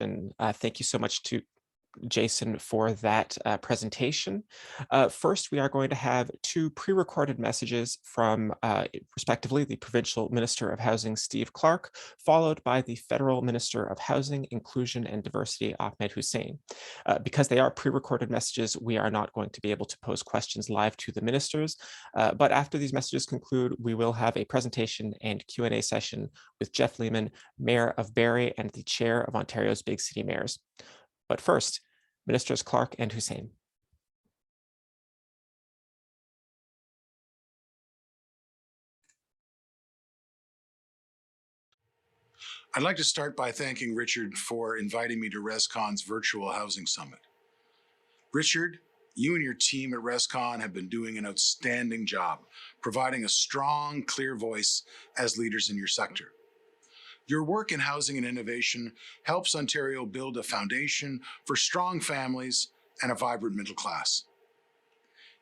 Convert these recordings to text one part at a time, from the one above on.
And thank you so much to Jason for that presentation. First, we are going to have two pre-recorded messages from, respectively, the Provincial Minister of Housing, Steve Clark, followed by the Federal Minister of Housing, Inclusion and Diversity, Ahmed Hussein. Because they are pre-recorded messages, we are not going to be able to pose questions live to the ministers, but after these messages conclude, we will have a presentation and Q&A session with Jeff Lehman, Mayor of Barrie and the Chair of Ontario's Big City Mayors. But first, Ministers Clark and Hussein. I'd like to start by thanking Richard for inviting me to RESCON's virtual housing summit. Richard, you and your team at RESCON have been doing an outstanding job, providing a strong, clear voice as leaders in your sector. Your work in housing and innovation helps Ontario build a foundation for strong families and a vibrant middle class.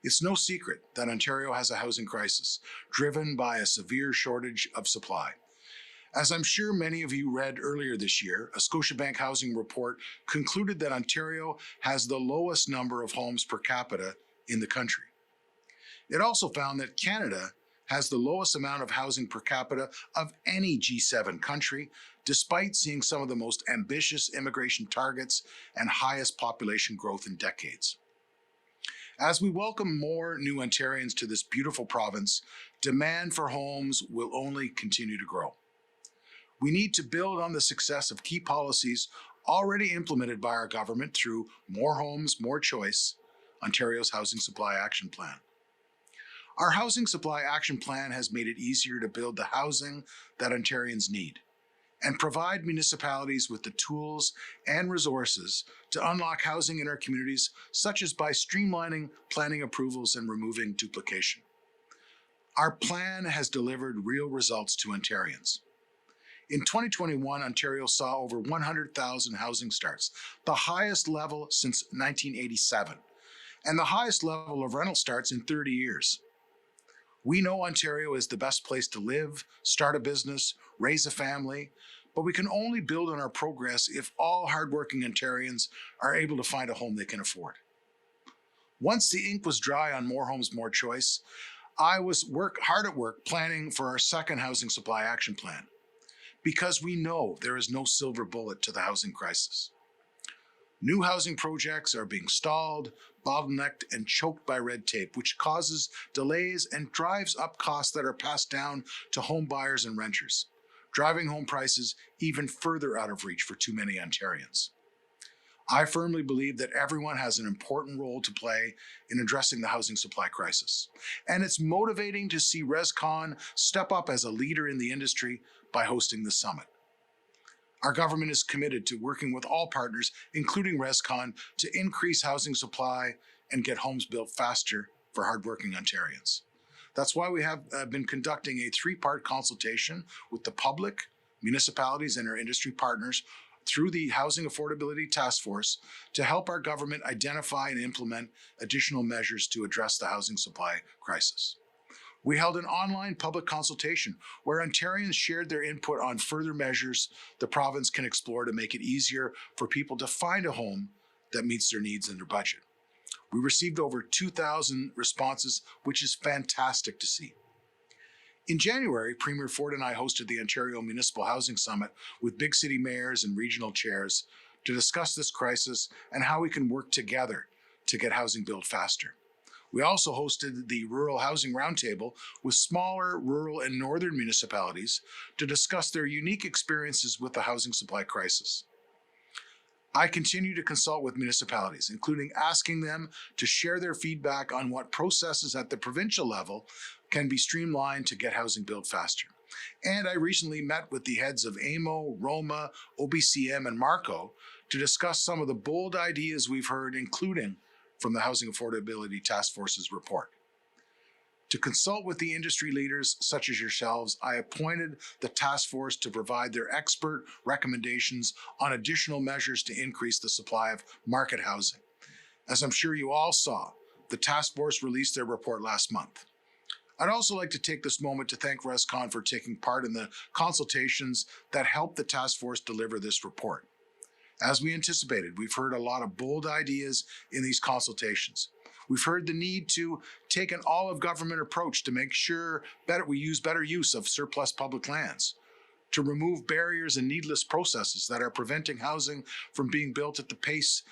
It's no secret that Ontario has a housing crisis driven by a severe shortage of supply. As I'm sure many of you read earlier this year, a Scotiabank housing report concluded that Ontario has the lowest number of homes per capita in the country. It also found that Canada has the lowest amount of housing per capita of any G7 country, despite seeing some of the most ambitious immigration targets and highest population growth in decades. As we welcome more new Ontarians to this beautiful province, demand for homes will only continue to grow. We need to build on the success of key policies already implemented by our government through More Homes, More Choice, Ontario's Housing Supply Action Plan. Our Housing Supply Action Plan has made it easier to build the housing that Ontarians need and provide municipalities with the tools and resources to unlock housing in our communities, such as by streamlining planning approvals and removing duplication. Our plan has delivered real results to Ontarians. In 2021, Ontario saw over 100,000 housing starts, the highest level since 1987, and the highest level of rental starts in 30 years. We know Ontario is the best place to live, start a business, raise a family, but we can only build on our progress if all hardworking Ontarians are able to find a home they can afford. Once the ink was dry on More Homes, More Choice, I was hard at work planning for our second Housing Supply Action Plan, because we know there is no silver bullet to the housing crisis. New housing projects are being stalled, bottlenecked, and choked by red tape, which causes delays and drives up costs that are passed down to home buyers and renters, driving home prices even further out of reach for too many Ontarians. I firmly believe that everyone has an important role to play in addressing the housing supply crisis, and it's motivating to see RESCON step up as a leader in the industry by hosting the summit. Our government is committed to working with all partners, including RESCON, to increase housing supply and get homes built faster for hardworking Ontarians. That's why we have been conducting a three-part consultation with the public, municipalities, and our industry partners through the Housing Affordability Task Force to help our government identify and implement additional measures to address the housing supply crisis. We held an online public consultation where Ontarians shared their input on further measures the province can explore to make it easier for people to find a home that meets their needs and their budget. We received over 2,000 responses, which is fantastic to see. In January, Premier Ford and I hosted the Ontario Municipal Housing Summit with big city mayors and regional chairs to discuss this crisis and how we can work together to get housing built faster. We also hosted the Rural Housing Roundtable with smaller rural and northern municipalities to discuss their unique experiences with the housing supply crisis. I continue to consult with municipalities, including asking them to share their feedback on what processes at the provincial level can be streamlined to get housing built faster. And I recently met with the heads of AMO, Roma, OBCM, and Marco to discuss some of the bold ideas we've heard, including from the Housing Affordability Task Force's report. To consult with the industry leaders such as yourselves, I appointed the task force to provide their expert recommendations on additional measures to increase the supply of market housing. As I'm sure you all saw, the task force released their report last month. I'd also like to take this moment to thank RESCON for taking part in the consultations that helped the task force deliver this report. As we anticipated, we've heard a lot of bold ideas in these consultations. We've heard the need to take an all-of-government approach to make sure we use better use of surplus public lands, to remove barriers and needless processes that are preventing housing from being built at the pace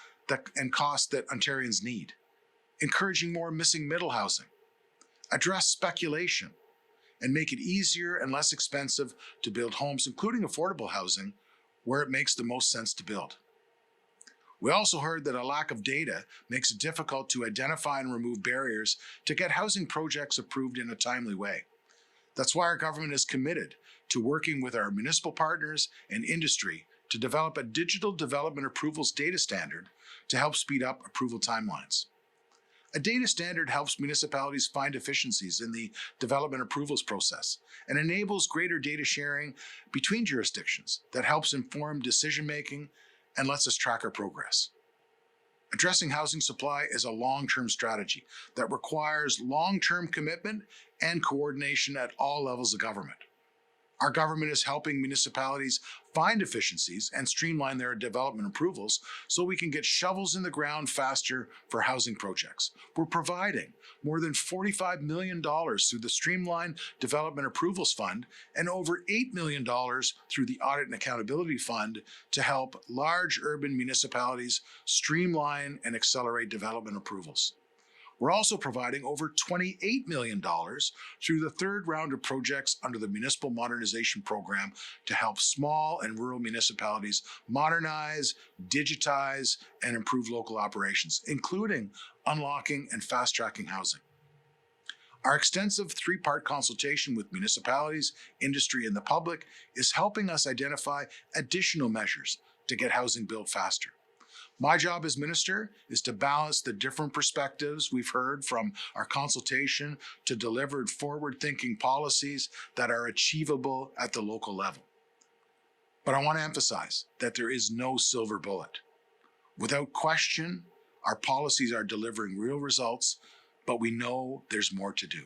and cost that Ontarians need, encouraging more missing middle housing, address speculation, and make it easier and less expensive to build homes, including affordable housing, where it makes the most sense to build. We also heard that a lack of data makes it difficult to identify and remove barriers to get housing projects approved in a timely way. That's why our government is committed to working with our municipal partners and industry to develop a digital development approvals data standard to help speed up approval timelines. A data standard helps municipalities find efficiencies in the development approvals process and enables greater data sharing between jurisdictions that helps inform decision-making and lets us track our progress. Addressing housing supply is a long-term strategy that requires long-term commitment and coordination at all levels of government. Our government is helping municipalities find efficiencies and streamline their development approvals so we can get shovels in the ground faster for housing projects. We're providing more than $45 million through the Streamline Development Approvals Fund and over $8 million through the Audit and Accountability Fund to help large urban municipalities streamline and accelerate development approvals. We're also providing over $28 million through the third round of projects under the Municipal Modernization Program to help small and rural municipalities modernize, digitize, and improve local operations, including unlocking and fast-tracking housing. Our extensive three-part consultation with municipalities, industry, and the public is helping us identify additional measures to get housing built faster. My job as minister is to balance the different perspectives we've heard from our consultation to delivered forward-thinking policies that are achievable at the local level. But I want to emphasize that there is no silver bullet. Without question, our policies are delivering real results, but we know there's more to do.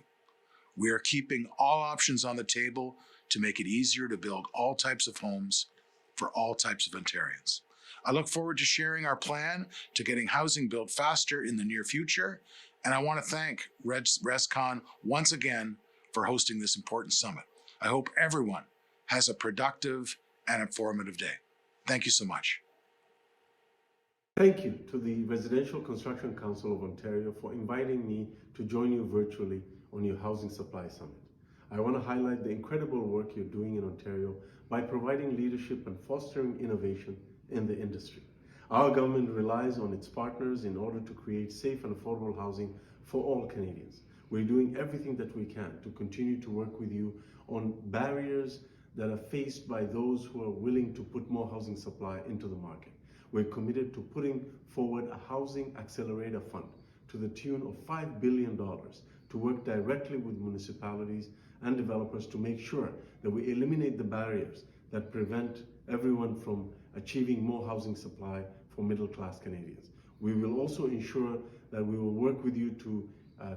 We are keeping all options on the table to make it easier to build all types of homes for all types of Ontarians. I look forward to sharing our plan to getting housing built faster in the near future, and I want to thank RESCON once again for hosting this important summit. I hope everyone has a productive and informative day. Thank you so much. Thank you to the Residential Construction Council of Ontario for inviting me to join you virtually on your Housing Supply Summit. I want to highlight the incredible work you're doing in Ontario by providing leadership and fostering innovation in the industry. Our government relies on its partners in order to create safe and affordable housing for all Canadians. We're doing everything that we can to continue to work with you on barriers that are faced by those who are willing to put more housing supply into the market. We're committed to putting forward a housing accelerator fund to the tune of $5 billion to work directly with municipalities and developers to make sure that we eliminate the barriers that prevent everyone from achieving more housing supply for middle-class Canadians. We will also ensure that we will work with you to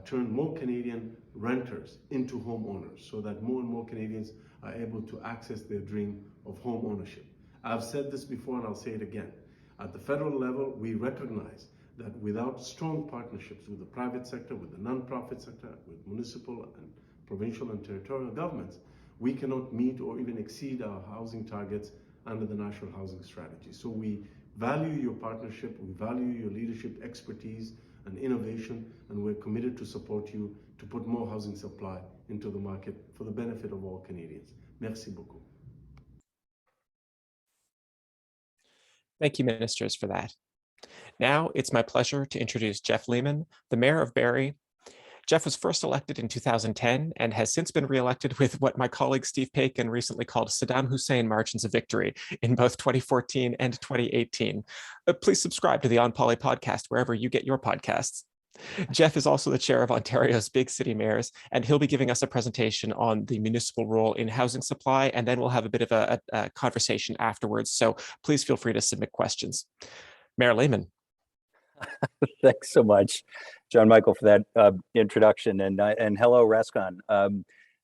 turn more Canadian renters into homeowners so that more and more Canadians are able to access their dream of home ownership. I've said this before and I'll say it again. At the federal level, we recognize that without strong partnerships with the private sector, with the nonprofit sector, with municipal and provincial and territorial governments, we cannot meet or even exceed our housing targets under the National Housing Strategy. So we value your partnership, we value your leadership expertise and innovation, and we're committed to support you to put more housing supply into the market for the benefit of all Canadians. Merci beaucoup. Thank you, ministers, for that. Now it's my pleasure to introduce Jeff Lehman, the Mayor of Barrie. Jeff was first elected in 2010 and has since been reelected with what my colleague Steve Paikin recently called Saddam Hussein margins of victory in both 2014 and 2018. Please subscribe to the On Poly podcast wherever you get your podcasts. Jeff is also the chair of Ontario's Big City Mayors, and he'll be giving us a presentation on the municipal role in housing supply, and then we'll have a bit of a conversation afterwards. So please feel free to submit questions. Mayor Lehman. Thanks so much, John Michael, for that introduction, and hello, RESCON.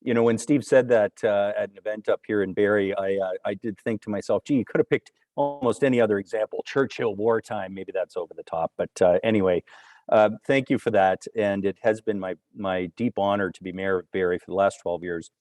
You know, when Steve said that at an event up here in Barrie, I did think to myself, gee, you could have picked almost any other example. Churchill, wartime, maybe that's over the top. But anyway, thank you for that. And it has been my deep honor to be mayor of Barrie for the last 12 years.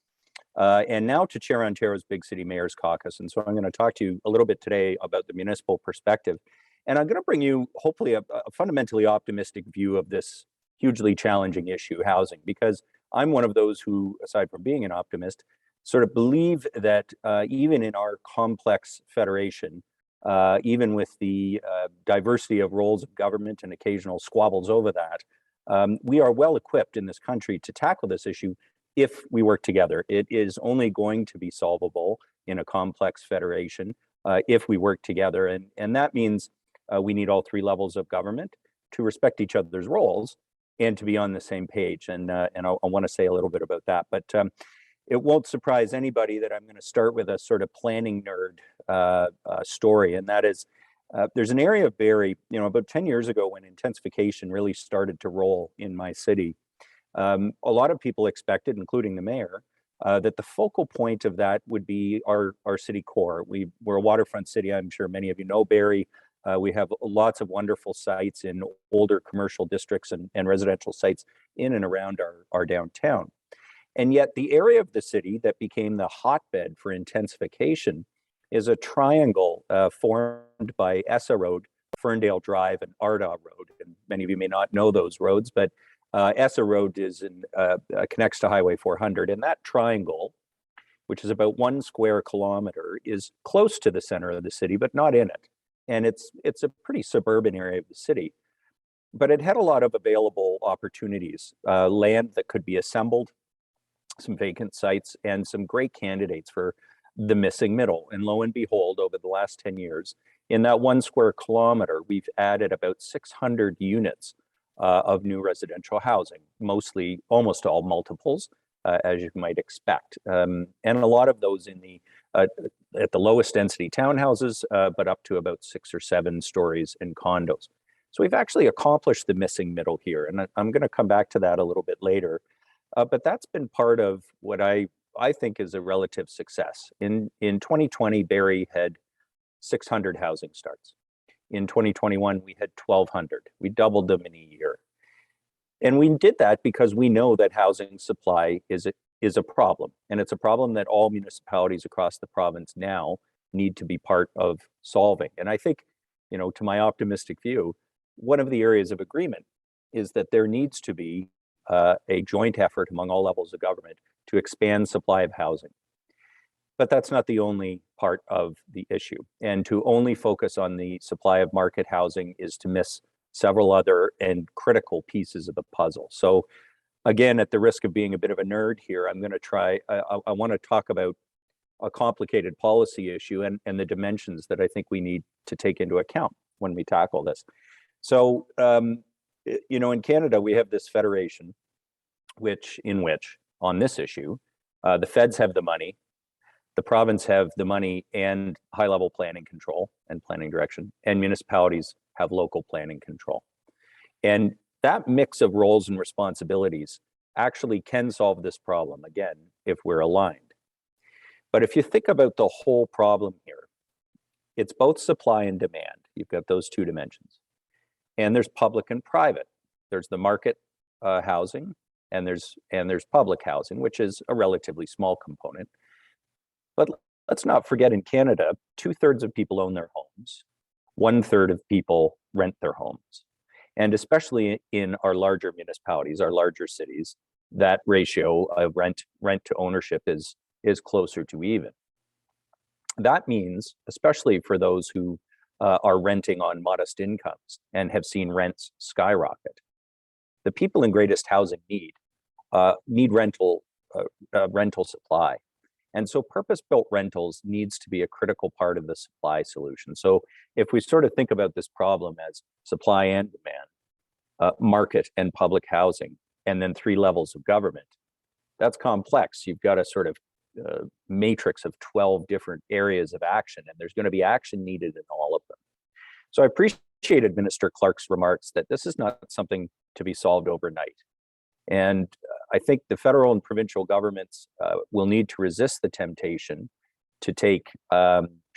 And now to chair Ontario's Big City Mayors Caucus. And so I'm going to talk to you a little bit today about the municipal perspective. And I'm going to bring you hopefully a fundamentally optimistic view of this hugely challenging issue, housing, because I'm one of those who, aside from being an optimist, sort of believe that even in our complex federation, even with the diversity of roles of government and occasional squabbles over that, we are well equipped in this country to tackle this issue if we work together. It is only going to be solvable in a complex federation if we work together. And that means we need all three levels of government to respect each other's roles and to be on the same page. And I want to say a little bit about that. But it won't surprise anybody that I'm going to start with a sort of planning nerd story. And that is, there's an area of Barrie, about 10 years ago when intensification really started to roll in my city. A lot of people expected, including the mayor, that the focal point of that would be our city core. We're a waterfront city. I'm sure many of you know Barrie. We have lots of wonderful sites in older commercial districts and residential sites in and around our downtown. And yet the area of the city that became the hotbed for intensification is a triangle formed by Essa Road, Ferndale Drive, and Ardagh Road. And many of you may not know those roads, but Essa Road connects to Highway 400. And that triangle, which is about 1 square kilometer, is close to the center of the city, but not in it. And it's a pretty suburban area of the city. But it had a lot of available opportunities, land that could be assembled, some vacant sites, and some great candidates for the missing middle. And lo and behold, over the last 10 years, in that 1 square kilometer, we've added about 600 units of new residential housing, almost all multiples, as you might expect. And a lot of those at the lowest density townhouses, but up to about 6 or 7 stories in condos. So we've actually accomplished the missing middle here. And I'm going to come back to that a little bit later. But that's been part of what I think is a relative success. In 2020, Barrie had 600 housing starts. In 2021, we had 1,200. We doubled them in a year. And we did that because we know that housing supply is a problem. And it's a problem that all municipalities across the province now need to be part of solving. And I think, to my optimistic view, one of the areas of agreement is that there needs to be a joint effort among all levels of government to expand supply of housing. But that's not the only part of the issue. And to only focus on the supply of market housing is to miss several other and critical pieces of the puzzle. So again, at the risk of being a bit of a nerd here, I'm going to try, I want to talk about a complicated policy issue and the dimensions that I think we need to take into account when we tackle this. So, in Canada, we have this federation, which on this issue, the feds have the money, the province have the money and high-level planning control and planning direction, and municipalities have local planning control. And that mix of roles and responsibilities actually can solve this problem, again, if we're aligned. But if you think about the whole problem here, it's both supply and demand. You've got those two dimensions. And there's public and private. There's the market housing, and there's public housing, which is a relatively small component. But let's not forget, in Canada, 2/3 of people own their homes. 1/3 of people rent their homes. And especially in our larger municipalities, our larger cities, that ratio of rent to ownership is closer to even. That means, especially for those who are renting on modest incomes and have seen rents skyrocket, the people in greatest housing need rental supply. And so purpose-built rentals needs to be a critical part of the supply solution. So if we sort of think about this problem as supply and demand, market and public housing, and then 3 levels of government, that's complex. You've got a sort of matrix of 12 different areas of action, and there's going to be action needed in all of them. So I appreciated Minister Clark's remarks that this is not something to be solved overnight. And I think the federal and provincial governments will need to resist the temptation to take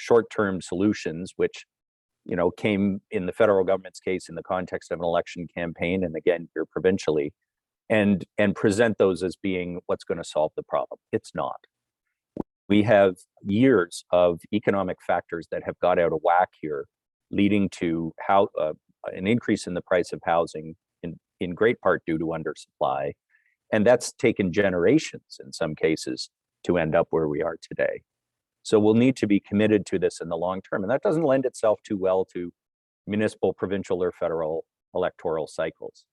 short-term solutions, which came in the federal government's case in the context of an election campaign, and again here provincially, and present those as being what's going to solve the problem. It's not. We have years of economic factors that have got out of whack here, leading to an increase in the price of housing, in great part due to undersupply, and that's taken generations in some cases to end up where we are today. So we'll need to be committed to this in the long term, and that doesn't lend itself too well to municipal, provincial, or federal electoral cycles.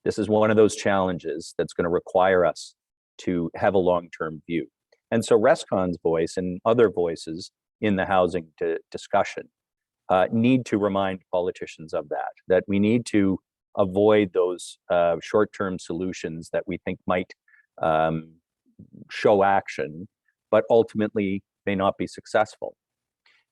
This is one of those challenges that's going to require us to have a long-term view. And so RESCON's voice and other voices in the housing discussion need to remind politicians of that we need to avoid those short-term solutions that we think might show action, but ultimately may not be successful.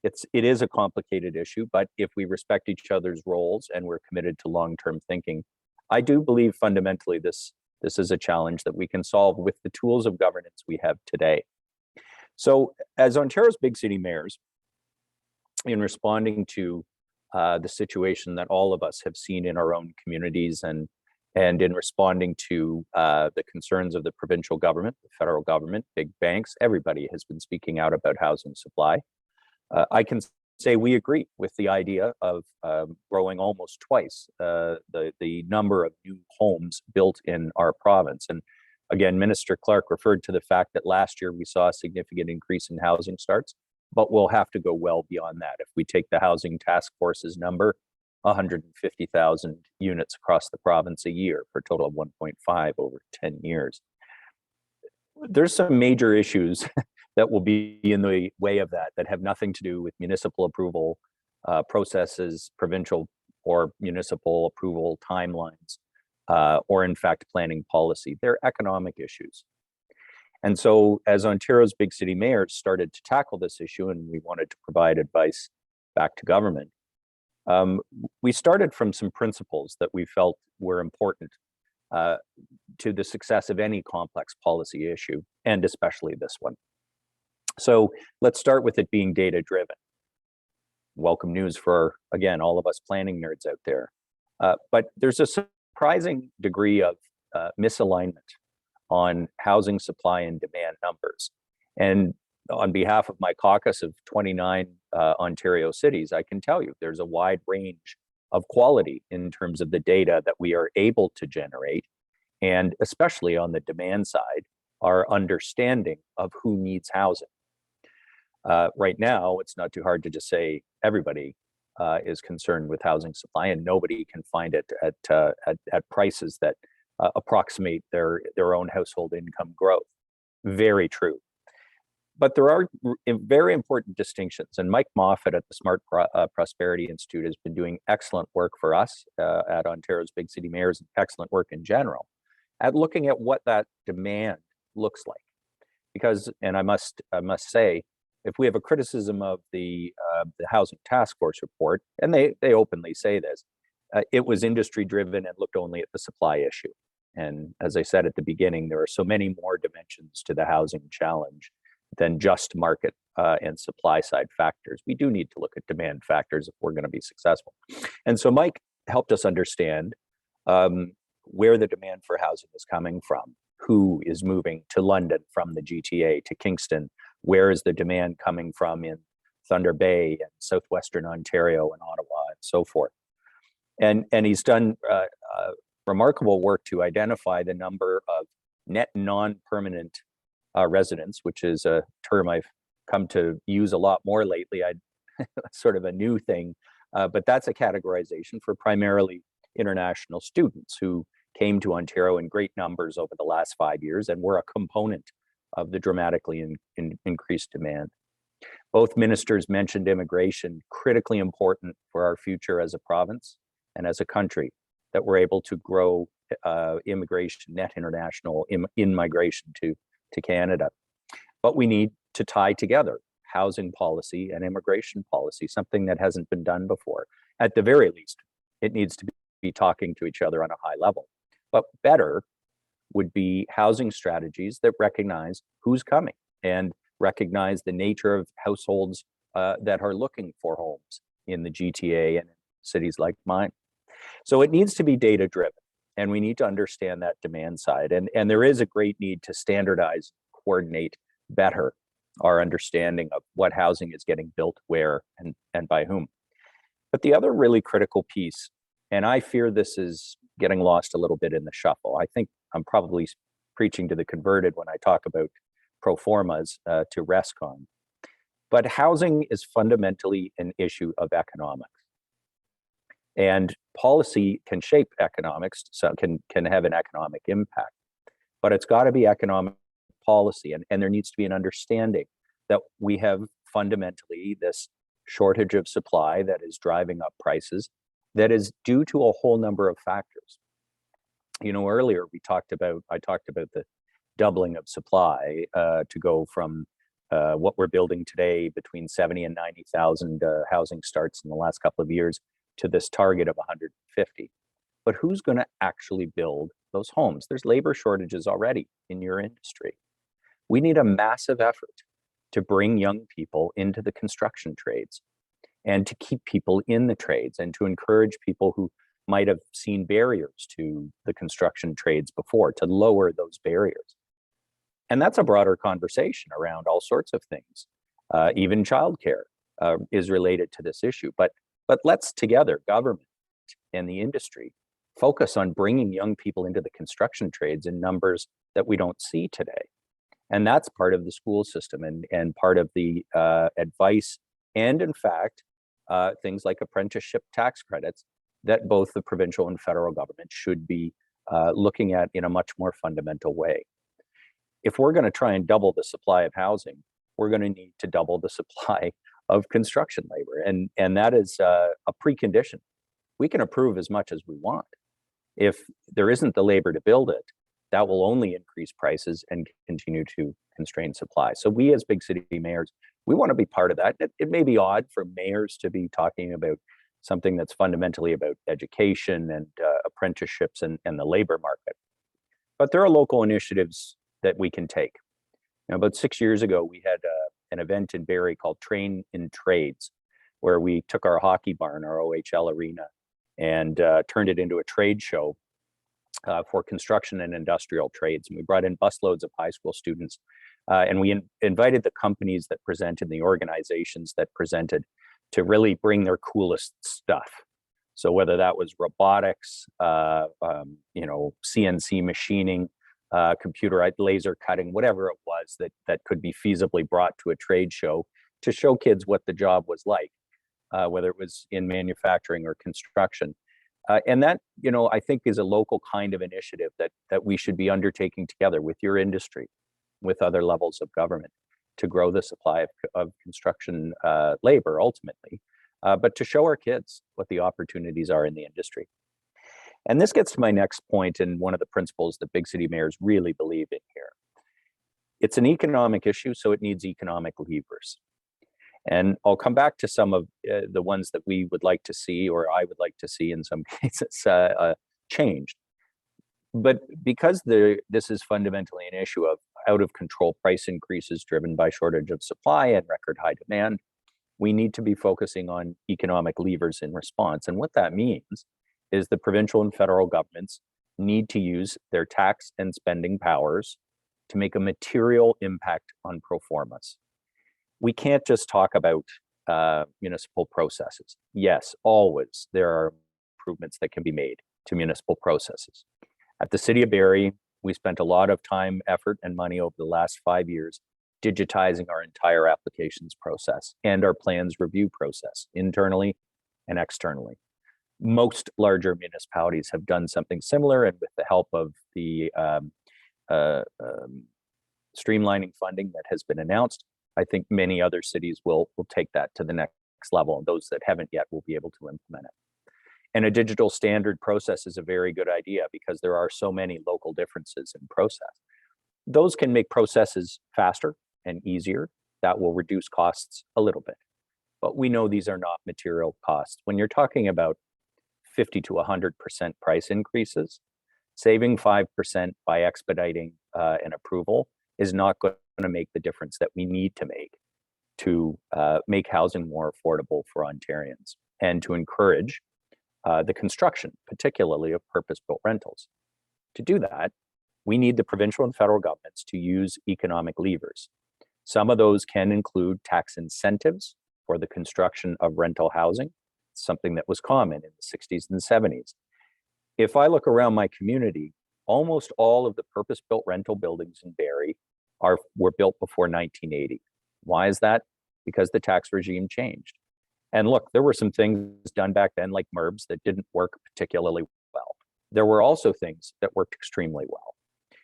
It is a complicated issue, but if we respect each other's roles and we're committed to long-term thinking, I do believe fundamentally this is a challenge that we can solve with the tools of governance we have today. So as Ontario's big city mayors, in responding to the situation that all of us have seen in our own communities, and in responding to the concerns of the provincial government, the federal government, big banks, everybody has been speaking out about housing supply. I can say we agree with the idea of growing almost twice the number of new homes built in our province. And again, Minister Clark referred to the fact that last year we saw a significant increase in housing starts, but we'll have to go well beyond that. If we take the Housing Task Force's number, 150,000 units across the province a year for a total of 1.5 over 10 years. There's some major issues that will be in the way of that have nothing to do with municipal approval processes, provincial or municipal approval timelines, or in fact planning policy. They're economic issues. And so as Ontario's big city mayors started to tackle this issue, and we wanted to provide advice back to government, we started from some principles that we felt were important to the success of any complex policy issue, and especially this one. So let's start with it being data-driven. Welcome news for, again, all of us planning nerds out there. But there's a surprising degree of misalignment on housing supply and demand numbers. And on behalf of my caucus of 29 Ontario cities, I can tell you there's a wide range of quality in terms of the data that we are able to generate, and especially on the demand side, our understanding of who needs housing. Right now, it's not too hard to just say everybody is concerned with housing supply, and nobody can find it at prices that approximate their own household income growth. Very true. But there are very important distinctions, and Mike Moffat at the Smart Prosperity Institute has been doing excellent work for us at Ontario's big city mayors, and excellent work in general, at looking at what that demand looks like. Because, and I must say, if we have a criticism of the Housing Task Force report, and they openly say this, it was industry driven and looked only at the supply issue. And as I said at the beginning, there are so many more dimensions to the housing challenge than just market and supply side factors. We do need to look at demand factors if we're going to be successful. And so Mike helped us understand where the demand for housing is coming from, who is moving to London from the GTA, to Kingston, where is the demand coming from in Thunder Bay and southwestern Ontario and Ottawa and so forth. And he's done remarkable work to identify the number of net non-permanent residents, which is a term I've come to use a lot more lately. Sort of a new thing, but that's a categorization for primarily international students who came to Ontario in great numbers over the last 5 years and were a component of the dramatically increased demand. Both ministers mentioned immigration, critically important for our future as a province and as a country, that we're able to grow immigration, net international in-migration to Canada. But we need to tie together housing policy and immigration policy, something that hasn't been done before. At the very least, it needs to be talking to each other on a high level. But better would be housing strategies that recognize who's coming and recognize the nature of households that are looking for homes in the GTA and cities like mine. So it needs to be data driven, and we need to understand that demand side. And there is a great need to standardize, coordinate better our understanding of what housing is getting built where and by whom. But the other really critical piece, and I fear this is getting lost a little bit in the shuffle. I think I'm probably preaching to the converted when I talk about pro formas to RESCON. But housing is fundamentally an issue of economics. And policy can shape economics, so can have an economic impact. But it's got to be economic policy, and there needs to be an understanding that we have fundamentally this shortage of supply that is driving up prices that is due to a whole number of factors. You know, earlier I talked about the doubling of supply to go from what we're building today between 70 and 90,000 housing starts in the last couple of years to this target of 150. But who's going to actually build those homes? There's labor shortages already in your industry. We need a massive effort to bring young people into the construction trades and to keep people in the trades and to encourage people who might have seen barriers to the construction trades before to lower those barriers. And that's a broader conversation around all sorts of things. Even childcare is related to this issue. But let's together, government and the industry, focus on bringing young people into the construction trades in numbers that we don't see today. And that's part of the school system and part of the advice and, in fact, things like apprenticeship tax credits that both the provincial and federal government should be looking at in a much more fundamental way. If we're going to try and double the supply of housing, we're going to need to double the supply of construction labor. And that is a precondition. We can approve as much as we want. If there isn't the labor to build it, that will only increase prices and continue to constrain supply. So we as big city mayors, we want to be part of that. It may be odd for mayors to be talking about something that's fundamentally about education and apprenticeships and the labor market. But there are local initiatives that we can take. You know, about 6 years ago, we had an event in Barrie called Train in Trades, where we took our hockey barn, our OHL arena, and turned it into a trade show for construction and industrial trades. And we brought in busloads of high school students, and we invited the companies that presented, the organizations that presented, to really bring their coolest stuff. So whether that was robotics, CNC machining, computer laser cutting, whatever it was that could be feasibly brought to a trade show to show kids what the job was like, whether it was in manufacturing or construction. And that, I think is a local kind of initiative that we should be undertaking together with your industry, with other levels of government, to grow the supply of construction labor ultimately, but to show our kids what the opportunities are in the industry. And this gets to my next point, and one of the principles that big city mayors really believe in here. It's an economic issue, so it needs economic levers. And I'll come back to some of the ones that we would like to see, or I would like to see in some cases, changed. But because this is fundamentally an issue of out of control price increases driven by shortage of supply and record high demand, we need to be focusing on economic levers in response. And what that means is the provincial and federal governments need to use their tax and spending powers to make a material impact on pro formas. We can't just talk about municipal processes. Yes, always there are improvements that can be made to municipal processes. At the City of Barrie, we spent a lot of time, effort, and money over the last 5 years digitizing our entire applications process and our plans review process, internally and externally. Most larger municipalities have done something similar, and with the help of the streamlining funding that has been announced, I think many other cities will take that to the next level, and those that haven't yet will be able to implement it. And a digital standard process is a very good idea because there are so many local differences in process. Those can make processes faster and easier. That will reduce costs a little bit. But we know these are not material costs. When you're talking about 50 to 100% price increases, saving 5% by expediting an approval is not going to make the difference that we need to make to make housing more affordable for Ontarians and to encourage the construction, particularly of purpose-built rentals. To do that, we need the provincial and federal governments to use economic levers. Some of those can include tax incentives for the construction of rental housing, something that was common in the 60s and 70s. If I look around my community, almost all of the purpose-built rental buildings in Barrie were built before 1980. Why is that? Because the tax regime changed. And look, there were some things done back then, like MURBs, that didn't work particularly well. There were also things that worked extremely well.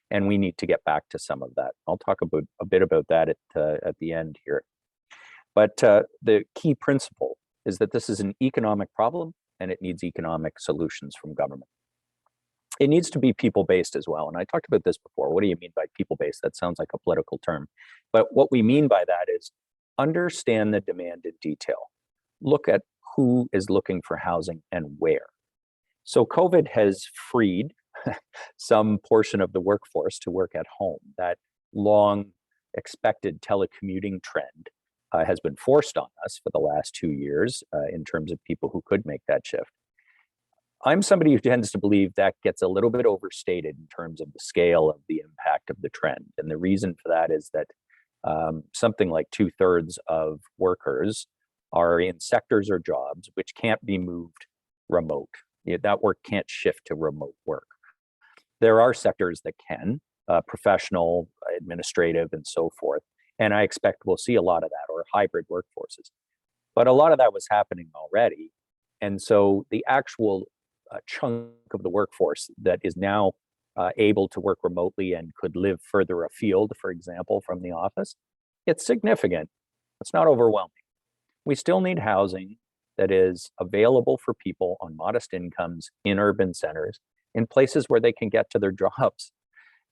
And we need to get back to some of that. I'll talk a bit about that at the end here. But the key principle is that this is an economic problem and it needs economic solutions from government. It needs to be people-based as well. And I talked about this before. What do you mean by people-based? That sounds like a political term. But what we mean by that is understand the demand in detail. Look at who is looking for housing and where. So COVID has freed some portion of the workforce to work at home. That long expected telecommuting trend has been forced on us for the last 2 years in terms of people who could make that shift. I'm somebody who tends to believe that gets a little bit overstated in terms of the scale of the impact of the trend. And the reason for that is that something like 2/3 of workers are in sectors or jobs which can't be moved remote. That work can't shift to remote work. There are sectors that can, professional, administrative, and so forth. And I expect we'll see a lot of that, or hybrid workforces. But a lot of that was happening already. And so the actual chunk of the workforce that is now able to work remotely and could live further afield, for example, from the office, it's significant. It's not overwhelming. We still need housing that is available for people on modest incomes in urban centers, in places where they can get to their jobs.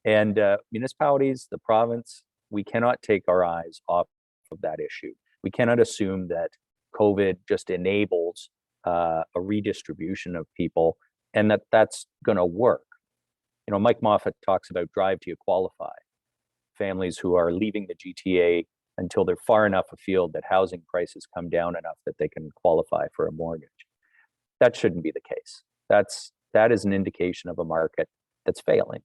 And municipalities, the province, we cannot take our eyes off of that issue. We cannot assume that COVID just enables a redistribution of people and that that's going to work. You know, Mike Moffat talks about drive till you qualify. Families who are leaving the GTA until they're far enough afield that housing prices come down enough that they can qualify for a mortgage. That shouldn't be the case. That is an indication of a market that's failing.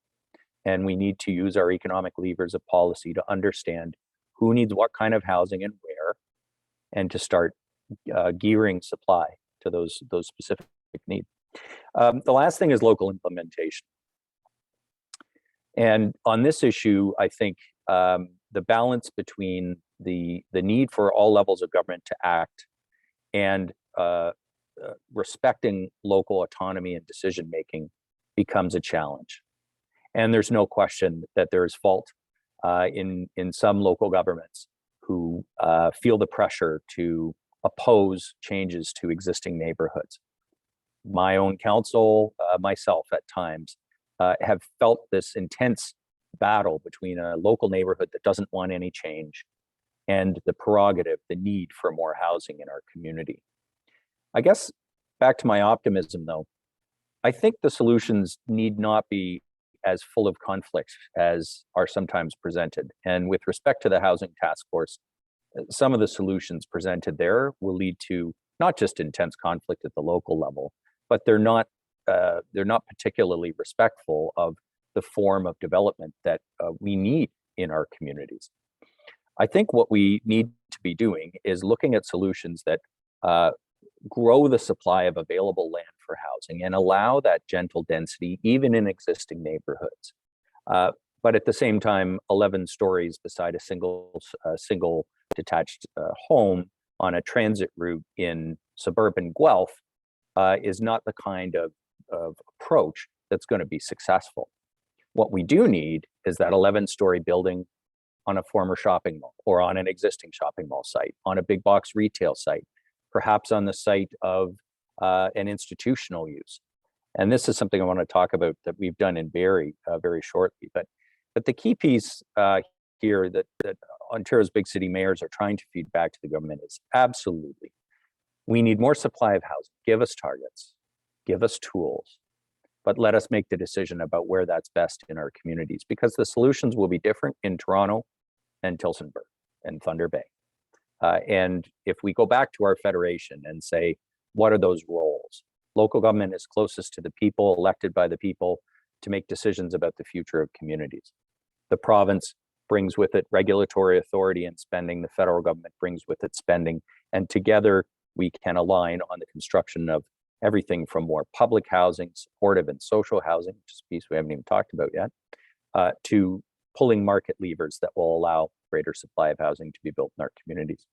And we need to use our economic levers of policy to understand who needs what kind of housing and where, and to start gearing supply to those specific needs. The last thing is local implementation. And on this issue, I think the balance between the need for all levels of government to act and respecting local autonomy and decision-making becomes a challenge. And there's no question that there is fault in some local governments who feel the pressure to oppose changes to existing neighborhoods. My own council, myself at times, have felt this intense battle between a local neighborhood that doesn't want any change and the prerogative, the need for more housing in our community. I guess back to my optimism though, I think the solutions need not be as full of conflict as are sometimes presented. And with respect to the Housing Task Force, some of the solutions presented there will lead to not just intense conflict at the local level, but they're not particularly respectful of the form of development that we need in our communities. I think what we need to be doing is looking at solutions that grow the supply of available land for housing and allow that gentle density even in existing neighborhoods. But at the same time, 11 stories beside a single detached home on a transit route in suburban Guelph is not the kind of approach that's going to be successful. What we do need is that 11-story building on a former shopping mall or on an existing shopping mall site, on a big box retail site, perhaps on the site of an institutional use. And this is something I want to talk about that we've done in Barrie very shortly. But the key piece here that Ontario's big city mayors are trying to feed back to the government is absolutely, we need more supply of housing. Give us targets, give us tools, but let us make the decision about where that's best in our communities, because the solutions will be different in Toronto and Tillsonburg and Thunder Bay. And if we go back to our federation and say, what are those roles? Local government is closest to the people, elected by the people to make decisions about the future of communities. The province brings with it regulatory authority and spending. The federal government brings with it spending. And together we can align on the construction of everything from more public housing, supportive and social housing, which is a piece we haven't even talked about yet, to pulling market levers that will allow greater supply of housing to be built in our communities.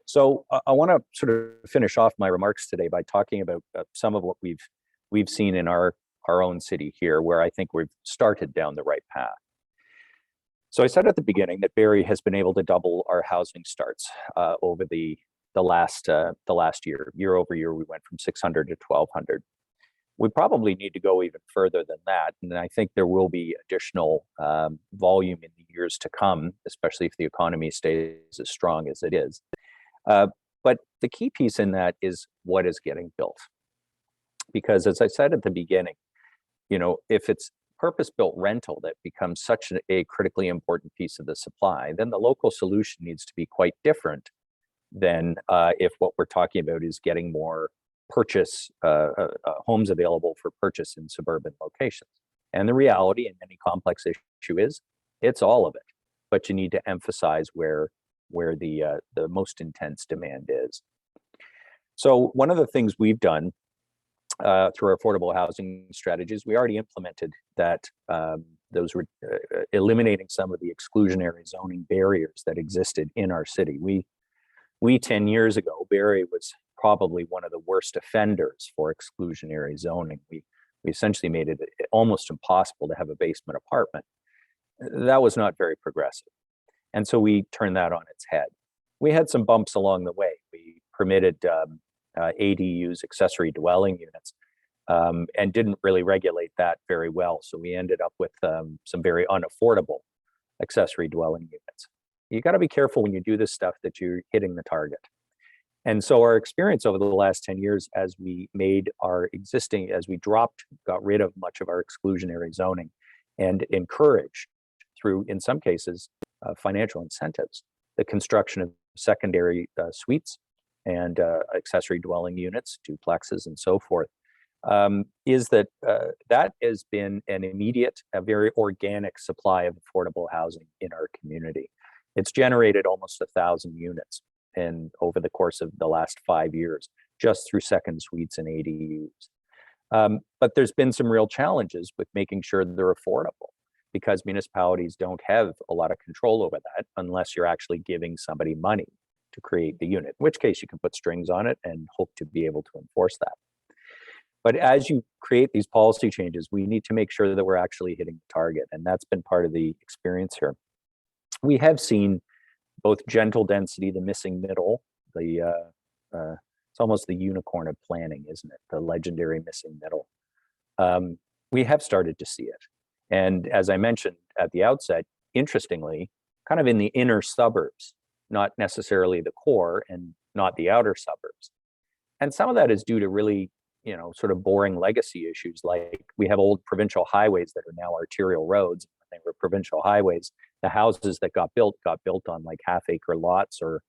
So I want to sort of finish off my remarks today by talking about some of what we've seen in our own city here, where I think we've started down the right path. So I said at the beginning that Barrie has been able to double our housing starts over the last year over year. We went from 600 to 1,200. We probably need to go even further than that, and I think there will be additional volume in the years to come, especially if the economy stays as strong as it is. But the key piece in that is what is getting built, because as I said at the beginning, if it's purpose-built rental that becomes such a critically important piece of the supply, then the local solution needs to be quite different than if what we're talking about is getting more purchase homes available for purchase in suburban locations. And the reality in any complex issue is it's all of it, but you need to emphasize where the most intense demand is. So one of the things we've done through our affordable housing strategies, we already implemented that. Those were eliminating some of the exclusionary zoning barriers that existed in our city. We 10 years ago, Barrie was probably one of the worst offenders for exclusionary zoning. We essentially made it almost impossible to have a basement apartment. That was not very progressive. And so we turned that on its head. We had some bumps along the way. We permitted ADUs, accessory dwelling units, and didn't really regulate that very well. So we ended up with some very unaffordable accessory dwelling units. You got to be careful when you do this stuff that you're hitting the target. And so our experience over the last 10 years, as we got rid of much of our exclusionary zoning and encouraged through, in some cases, financial incentives, the construction of secondary suites and accessory dwelling units, duplexes, and so forth, is that that has been an immediate, a very organic supply of affordable housing in our community. It's generated almost 1,000 units over the course of the last 5 years, just through second suites and ADUs. But there's been some real challenges with making sure they're affordable, because municipalities don't have a lot of control over that unless you're actually giving somebody money to create the unit, in which case you can put strings on it and hope to be able to enforce that. But as you create these policy changes, we need to make sure that we're actually hitting the target, and that's been part of the experience here. We have seen both gentle density, the missing middle, it's almost the unicorn of planning, isn't it? The legendary missing middle. We have started to see it. And as I mentioned at the outset, interestingly, kind of in the inner suburbs, not necessarily the core and not the outer suburbs. And some of that is due to really, sort of boring legacy issues, like we have old provincial highways that are now arterial roads. They were provincial highways. The houses that got built on like half-acre lots or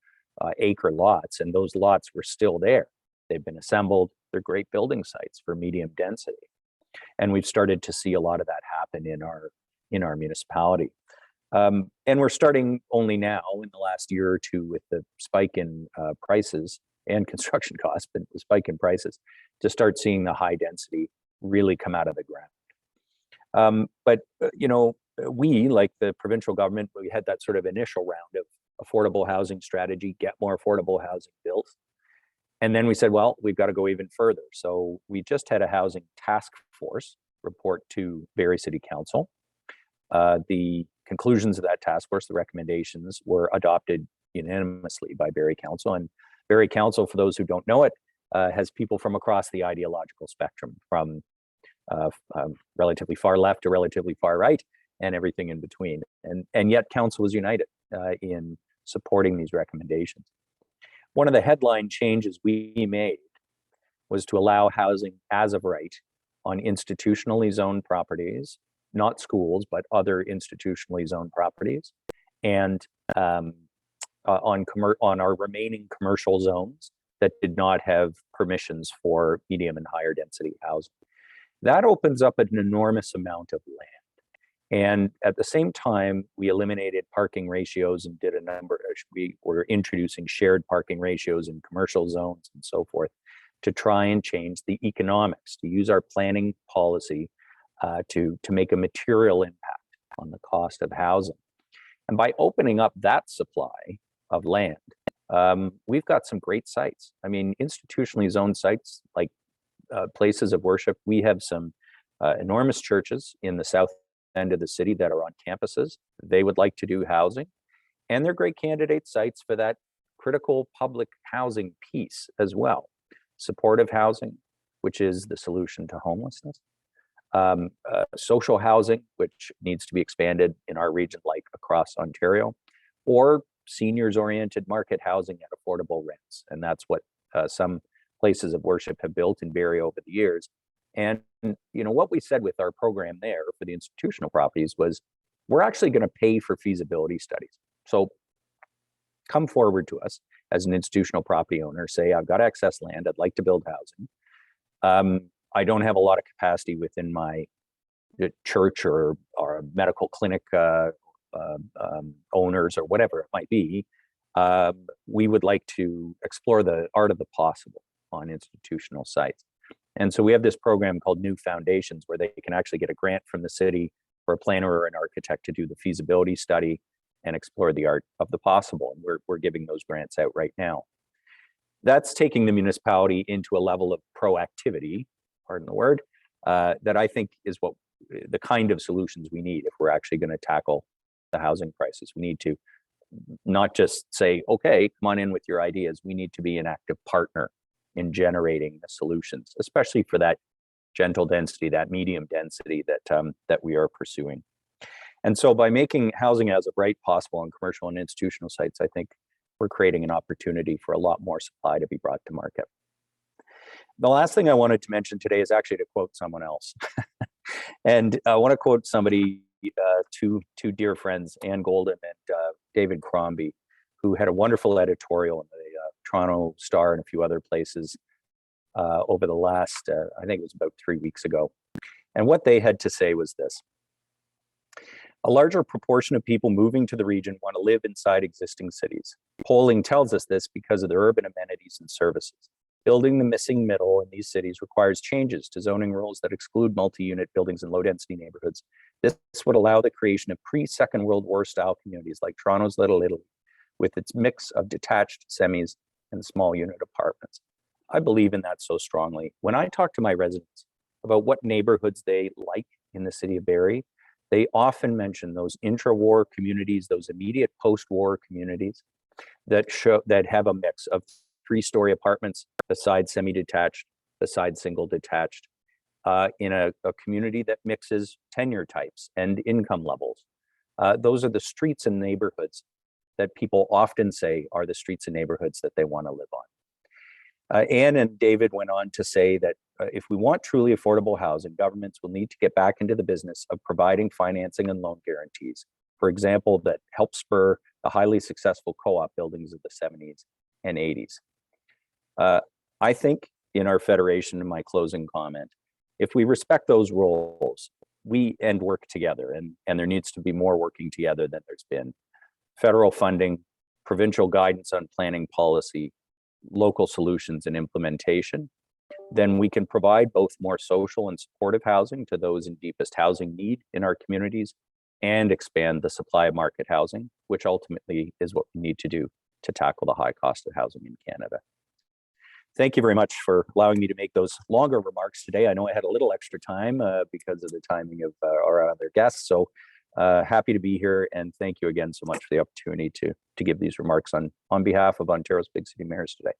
acre lots, and those lots were still there. They've been assembled. They're great building sites for medium density. And we've started to see a lot of that happen in our municipality. And we're starting only now in the last year or two with the spike in prices and construction costs, but the spike in prices, to start seeing the high density really come out of the ground. But we, like the provincial government, we had that sort of initial round of affordable housing strategy, get more affordable housing built. And then we said, well, we've got to go even further. So we just had a housing task force report to Barrie City Council. The conclusions of that task force, the recommendations, were adopted unanimously by Barrie Council. And Barrie Council, for those who don't know it, has people from across the ideological spectrum, from relatively far left to relatively far right, and everything in between. And yet council was united in supporting these recommendations. One of the headline changes we made was to allow housing as of right on institutionally zoned properties, not schools, but other institutionally zoned properties, and on our remaining commercial zones that did not have permissions for medium and higher density housing. That opens up an enormous amount of land. And at the same time, we eliminated parking ratios and we were introducing shared parking ratios in commercial zones and so forth to try and change the economics, to use our planning policy to make a material impact on the cost of housing. And by opening up that supply of land, we've got some great sites. I mean, institutionally zoned sites like places of worship. We have some enormous churches in the south end of the city that are on campuses. They would like to do housing, and they're great candidate sites for that critical public housing piece as well. Supportive housing, which is the solution to homelessness. Social housing, which needs to be expanded in our region like across Ontario, or seniors-oriented market housing at affordable rents. And that's what some places of worship have built in Barrie over the years. And what we said with our program there for the institutional properties was, we're actually going to pay for feasibility studies. So come forward to us as an institutional property owner, say, I've got excess land, I'd like to build housing. I don't have a lot of capacity within my church or medical clinic owners or whatever it might be. We would like to explore the art of the possible on institutional sites. And so we have this program called New Foundations, where they can actually get a grant from the city for a planner or an architect to do the feasibility study and explore the art of the possible. And we're giving those grants out right now. That's taking the municipality into a level of proactivity, pardon the word, that I think is what the kind of solutions we need if we're actually going to tackle the housing crisis. We need to not just say, okay, come on in with your ideas. We need to be an active partner in generating the solutions, especially for that gentle density, that medium density that we are pursuing. And so by making housing as of right possible on commercial and institutional sites, I think we're creating an opportunity for a lot more supply to be brought to market. The last thing I wanted to mention today is actually to quote someone else. And I want to quote somebody, two dear friends, Ann Golden and David Crombie, who had a wonderful editorial in the Toronto Star and a few other places over the last, I think it was about 3 weeks ago. And what they had to say was this: a larger proportion of people moving to the region want to live inside existing cities. Polling tells us this because of the urban amenities and services. Building the missing middle in these cities requires changes to zoning rules that exclude multi-unit buildings in low-density neighborhoods. This would allow the creation of pre-Second World War style communities like Toronto's Little Italy, with its mix of detached semis and small unit apartments. I believe in that so strongly. When I talk to my residents about what neighborhoods they like in the city of Barrie, they often mention those intra-war communities, those immediate post-war communities that have a mix of 3-story apartments beside semi-detached, beside single-detached, in a community that mixes tenure types and income levels. Those are the streets and neighborhoods that people often say are the streets and neighborhoods that they want to live on. Anne and David went on to say that if we want truly affordable housing, governments will need to get back into the business of providing financing and loan guarantees, for example, that help spur the highly successful co-op buildings of the 70s and 80s. I think in our federation, in my closing comment, if we respect those roles, and work together, and there needs to be more working together than there's been. Federal funding, provincial guidance on planning policy, local solutions and implementation, then we can provide both more social and supportive housing to those in deepest housing need in our communities, and expand the supply of market housing, which ultimately is what we need to do to tackle the high cost of housing in Canada. Thank you very much for allowing me to make those longer remarks today. I know I had a little extra time because of the timing of our other guests. So happy to be here, and thank you again so much for the opportunity to give these remarks on behalf of Ontario's big city mayors today.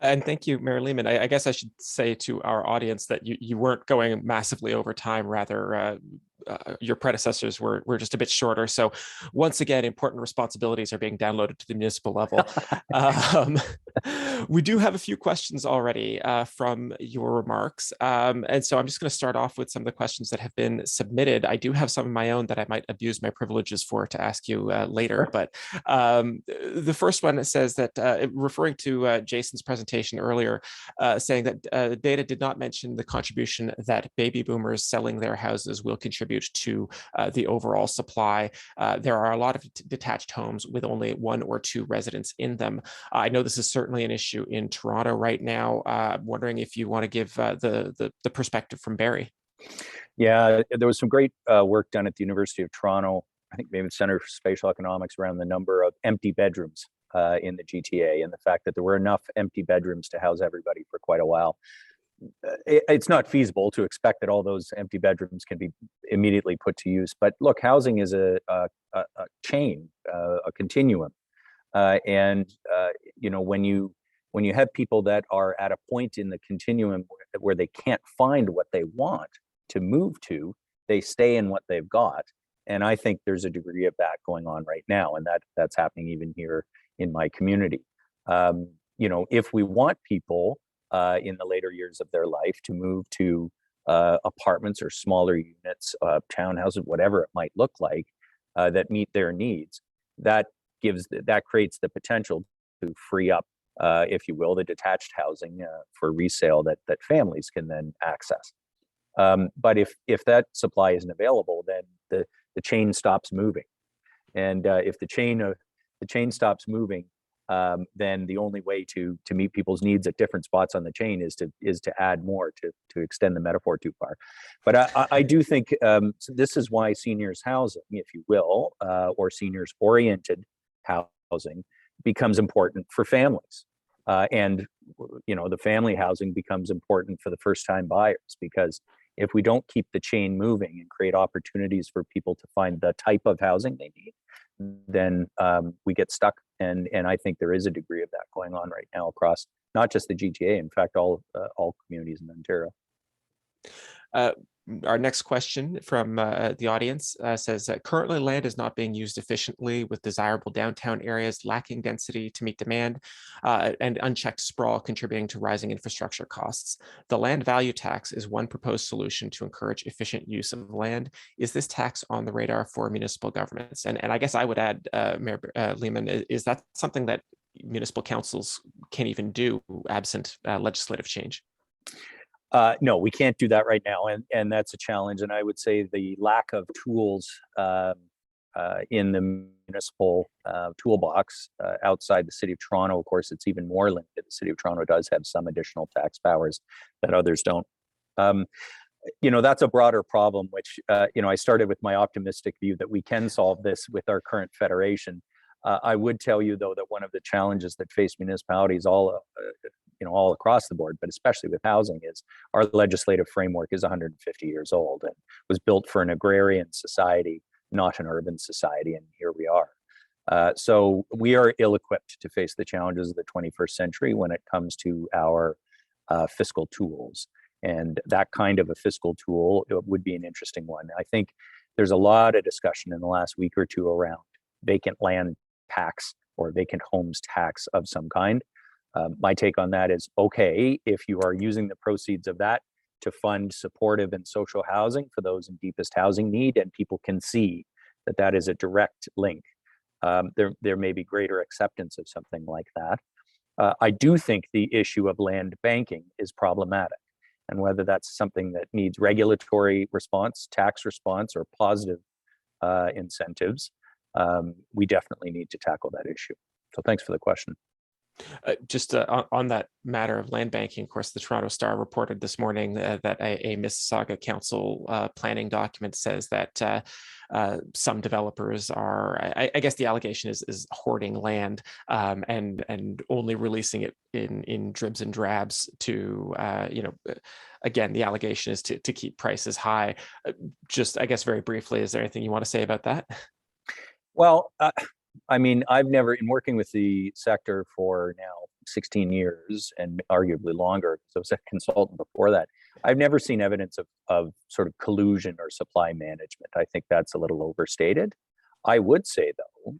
And thank you, Mayor Lehman. I guess I should say to our audience that you weren't going massively over time, rather your predecessors were just a bit shorter. So once again, important responsibilities are being downloaded to the municipal level. We do have a few questions already from your remarks. And so I'm just going to start off with some of the questions that have been submitted. I do have some of my own that I might abuse my privileges for to ask you later. But the first one says that, referring to Jason's presentation earlier, saying that data did not mention the contribution that baby boomers selling their houses will contribute to the overall supply. There are a lot of detached homes with only 1 or 2 residents in them. I know this is certainly an issue in Toronto right now. I'm wondering if you want to give the perspective from Barry. Yeah, there was some great work done at the University of Toronto, I think maybe the Center for Spatial Economics, around the number of empty bedrooms in the GTA, and the fact that there were enough empty bedrooms to house everybody for quite a while. It's not feasible to expect that all those empty bedrooms can be immediately put to use. But look, housing is a chain, a continuum. And when you have people that are at a point in the continuum where they can't find what they want to move to, they stay in what they've got. And I think there's a degree of that going on right now, and that's happening even here in my community. If we want people in the later years of their life to move to apartments or smaller units, townhouses, whatever it might look like, that meet their needs, that creates the potential to free up, if you will, the detached housing for resale that chains can then access. But if that supply isn't available, then the chain stops moving, and if the chain stops moving, then the only way to meet people's needs at different spots on the chain is to add more, to extend the metaphor too far. But I do think so this is why seniors housing, if you will, or seniors oriented housing becomes important for families. And the family housing becomes important for the first time buyers, because if we don't keep the chain moving and create opportunities for people to find the type of housing they need, then we get stuck. And I think there is a degree of that going on right now across not just the GTA, in fact, all communities in Ontario. Our next question from the audience says that currently land is not being used efficiently, with desirable downtown areas lacking density to meet demand, and unchecked sprawl contributing to rising infrastructure costs. The land value tax is one proposed solution to encourage efficient use of land. Is this tax on the radar for municipal governments? And I guess I would add, Mayor Lehman, is that something that municipal councils can even do absent legislative change? No, we can't do that right now, and that's a challenge. And I would say the lack of tools in the municipal toolbox outside the City of Toronto, of course, it's even more limited. The City of Toronto does have some additional tax powers that others don't. That's a broader problem, which I started with my optimistic view that we can solve this with our current federation. I would tell you, though, that one of the challenges that face municipalities all across the board, but especially with housing, is our legislative framework is 150 years old and was built for an agrarian society, not an urban society, and here we are. So we are ill-equipped to face the challenges of the 21st century when it comes to our fiscal tools. And that kind of a fiscal tool would be an interesting one. I think there's a lot of discussion in the last week or two around vacant land tax or vacant homes tax of some kind. My take on that is, okay, if you are using the proceeds of that to fund supportive and social housing for those in deepest housing need, and people can see that that is a direct link, there may be greater acceptance of something like that. I do think the issue of land banking is problematic, and whether that's something that needs regulatory response, tax response, or positive incentives, we definitely need to tackle that issue. So thanks for the question. Just on that matter of land banking, of course, the Toronto Star reported this morning that a Mississauga Council planning document says that some developers are, I guess the allegation is hoarding land and only releasing it in dribs and drabs to, again, the allegation is to keep prices high. Just, I guess, very briefly, is there anything you want to say about that? Well, I've never, in working with the sector for now 16 years and arguably longer, because I was a consultant before that, I've never seen evidence of sort of collusion or supply management. I think that's a little overstated. I would say, though,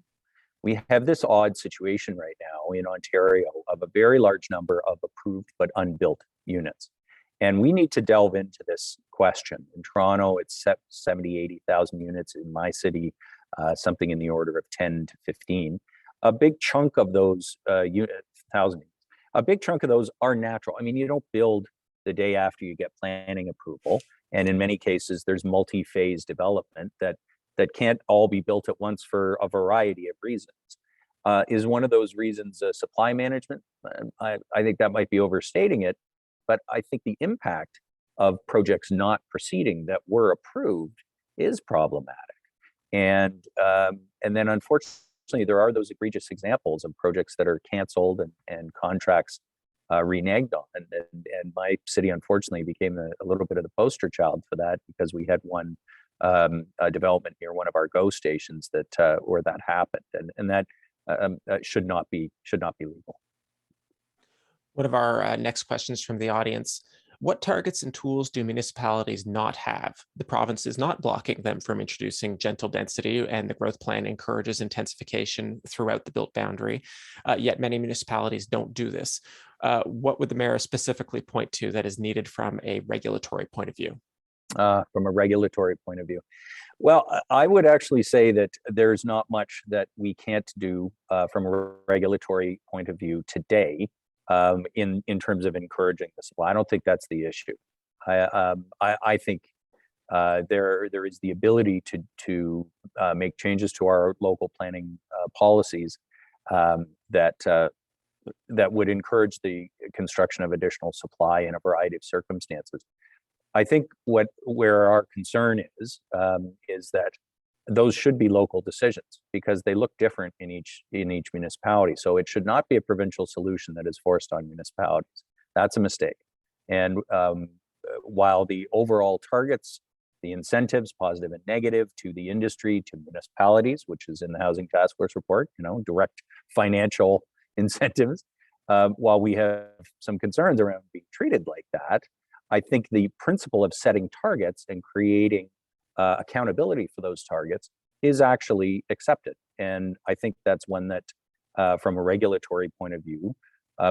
we have this odd situation right now in Ontario of a very large number of approved but unbuilt units. And we need to delve into this question. In Toronto, it's 70, 80,000 units. In my city, something in the order of 10 to 15. A big chunk of those a big chunk of those are natural. I mean, you don't build the day after you get planning approval. And in many cases, there's multi-phase development that can't all be built at once for a variety of reasons. Is one of those reasons supply management? I think that might be overstating it, but I think the impact of projects not proceeding that were approved is problematic. And then unfortunately, there are those egregious examples of projects that are canceled and contracts reneged on. And my city, unfortunately, became a little bit of the poster child for that, because we had one development near one of our GO stations where that happened, and that should not be legal. One of our next questions from the audience: what targets and tools do municipalities not have? The province is not blocking them from introducing gentle density, and the growth plan encourages intensification throughout the built boundary. Yet many municipalities don't do this. What would the mayor specifically point to that is needed from a regulatory point of view? From a regulatory point of view, well, I would actually say that there's not much that we can't do from a regulatory point of view today. In terms of encouraging the supply, I don't think that's the issue. I think there is the ability to make changes to our local planning policies that would encourage the construction of additional supply in a variety of circumstances. I think where our concern is that those should be local decisions, because they look different in each municipality. So it should not be a provincial solution that is forced on municipalities. That's a mistake. And while the overall targets, the incentives, positive and negative, to the industry, to municipalities, which is in the Housing Task Force report, direct financial incentives, while we have some concerns around being treated like that, I think the principle of setting targets and creating accountability for those targets is actually accepted. And I think that's one that, from a regulatory point of view,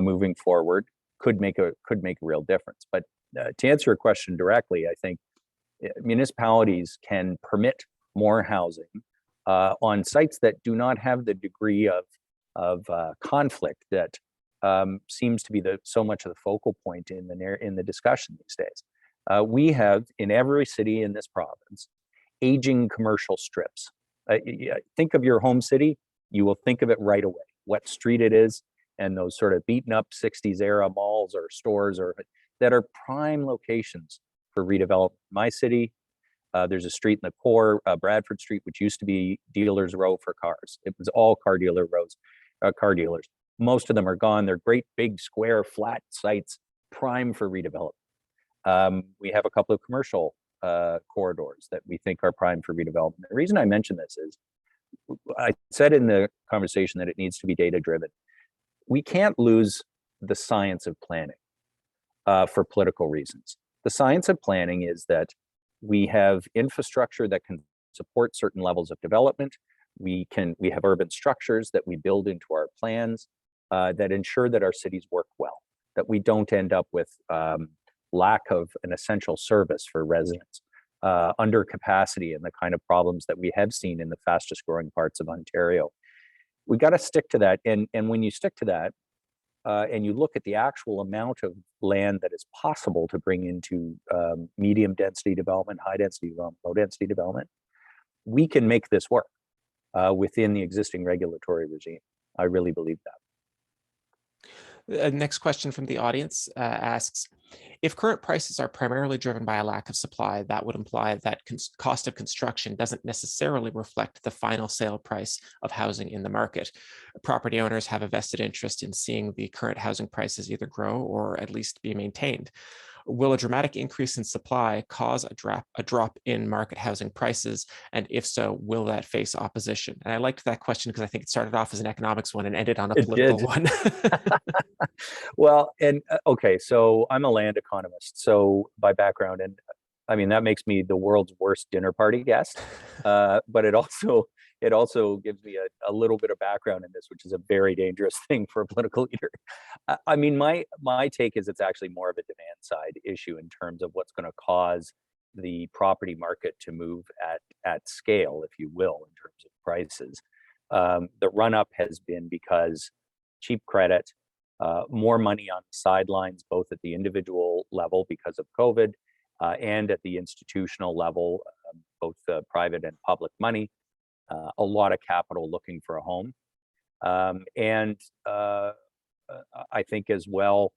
moving forward, could make a real difference. But to answer your question directly, I think municipalities can permit more housing on sites that do not have the degree of conflict that seems to be so much of the focal point in the discussion these days. We have, in every city in this province, aging commercial strips. Think of your home city, you will think of it right away, what street it is, and those sort of beaten up 60s era malls or stores that are prime locations for redevelopment. My city, there's a street in the core, Bradford Street, which used to be dealers' row for cars. It was all car dealers. Most of them are gone. They're great big square flat sites, prime for redevelopment. We have a couple of commercial corridors that we think are prime for redevelopment. The reason I mention this is, I said in the conversation that it needs to be data driven. We can't lose the science of planning for political reasons. The science of planning is that we have infrastructure that can support certain levels of development. We have urban structures that we build into our plans that ensure that our cities work well, that we don't end up with lack of an essential service for residents, under capacity, and the kind of problems that we have seen in the fastest growing parts of Ontario. We got to stick to that. And when you stick to that, and you look at the actual amount of land that is possible to bring into medium density development, high density development, low density development, we can make this work within the existing regulatory regime. I really believe that. Next question from the audience asks, if current prices are primarily driven by a lack of supply, that would imply that cost of construction doesn't necessarily reflect the final sale price of housing in the market. Property owners have a vested interest in seeing the current housing prices either grow or at least be maintained. Will a dramatic increase in supply cause a drop in market housing prices? And if so, will that face opposition? And I liked that question because I think it started off as an economics one and ended on a It political did. one. Well, and okay, so I'm a land economist, so by background, and I mean that makes me the world's worst dinner party guest. But it also gives me a little bit of background in this, which is a very dangerous thing for a political leader. I mean, my take is it's actually more of a demand side issue in terms of what's going to cause the property market to move at scale, if you will, in terms of prices. The run up has been because cheap credit, more money on the sidelines, both at the individual level because of COVID, and at the institutional level, both private and public money, a lot of capital looking for a home. And I think as well,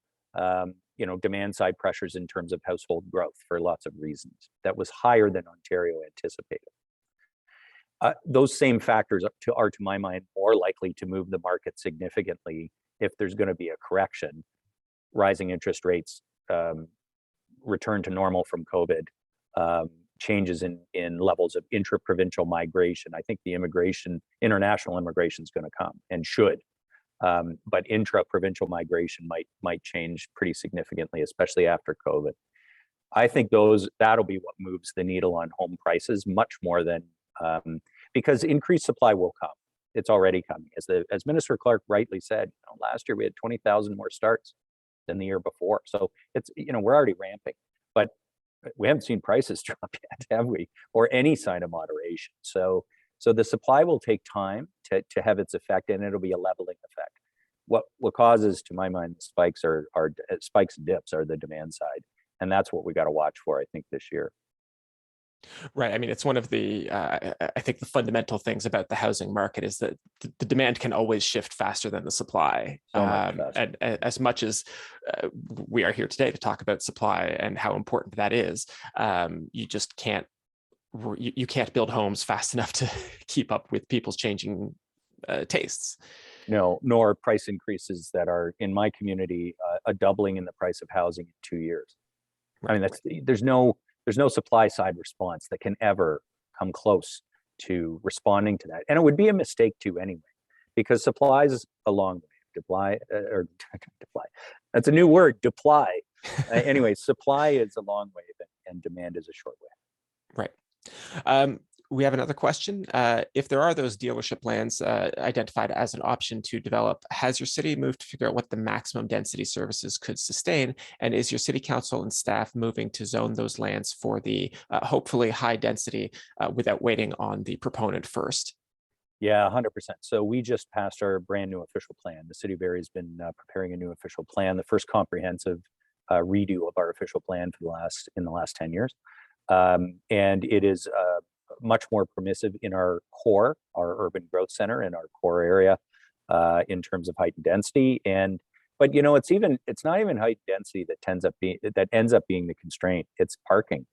demand side pressures in terms of household growth for lots of reasons that was higher than Ontario anticipated. Those same factors are, to my mind, more likely to move the market significantly if there's going to be a correction, rising interest rates, return to normal from COVID, changes in levels of intra-provincial migration. I think the international immigration is going to come and should, but intra-provincial migration might change pretty significantly, especially after COVID. I think that'll be what moves the needle on home prices much more than because increased supply will come. It's already coming. As Minister Clark rightly said, last year we had 20,000 more starts than the year before. So it's, we're already ramping, but we haven't seen prices drop yet, have we? Or any sign of moderation. So the supply will take time to have its effect, and it'll be a leveling effect. What causes, to my mind, the spikes spikes and dips are the demand side, and that's what we got to watch for, I think, this year. Right. I mean, it's one of the, I think the fundamental things about the housing market is that the demand can always shift faster than the supply. So much faster. And as much as we are here today to talk about supply and how important that is, you just can't, you can't build homes fast enough to keep up with people's changing tastes. No, nor price increases that are, in my community, a doubling in the price of housing in 2 years. Right. I mean, there's no supply side response that can ever come close to responding to that. And it would be a mistake to anyway, because supply is a long way. Deploy. That's a new word, deploy. Anyway, supply is a long way and demand is a short way. Right. We have another question. If there are those dealership lands identified as an option to develop, has your city moved to figure out what the maximum density services could sustain? And is your city council and staff moving to zone those lands for the hopefully high density without waiting on the proponent first? Yeah, 100%. So we just passed our brand new official plan. The city of Barrie has been preparing a new official plan, the first comprehensive redo of our official plan in the last 10 years. And it is much more permissive in our urban growth center, in our core area, in terms of height and density. But it's not even height density that ends up being the constraint. It's parking.